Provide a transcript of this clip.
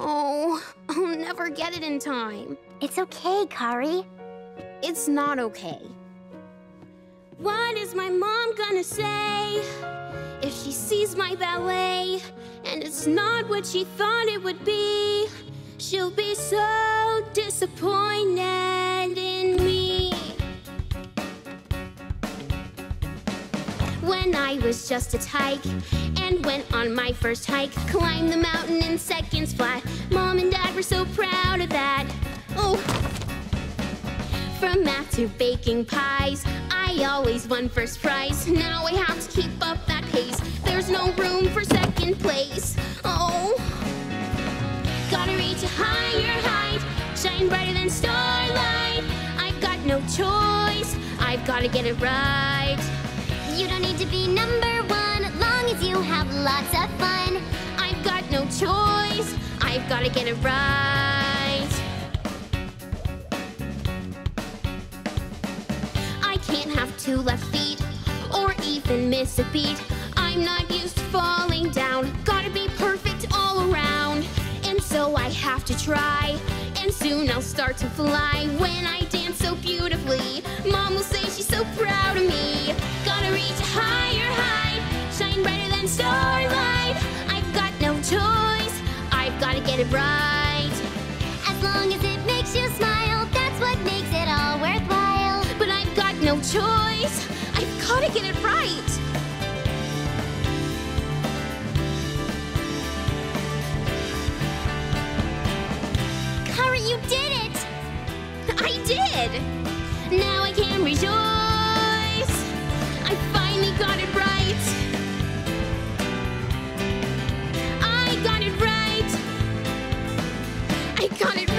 Oh, I'll never get it in time. It's okay, Kari. It's not okay. What is my mom gonna say if she sees my ballet and it's not what she thought it would be? She'll be so disappointed in me. When I was just a tyke and went on my first hike, climbed the mountain in seconds flat. Mom and Dad were so proud of that. Oh. From math to baking pies, I always won first prize. Now I have to keep up that pace. There's no room for second place. Oh. Gotta reach a higher height, shine brighter than starlight. I've got no choice, I've gotta get it right. You don't need to be number one, as long as you have lots of fun. I've got no choice, I've gotta get it right. I can't have two left feet, or even miss a beat. I'm not used to falling down, gotta be perfect all around. And so I have to try, and soon I'll start to fly. When I dance so beautifully, Mom will say she's so proud of me. Gotta reach a higher height, shine brighter than starlight. I've got no choice, I've gotta get it right. As long as it makes you smile, that's what makes it all worthwhile. But I've got no choice, I've gotta get it right. Kari, you did it! I did! Now I can rejoice. I finally got it right. I got it right. I got it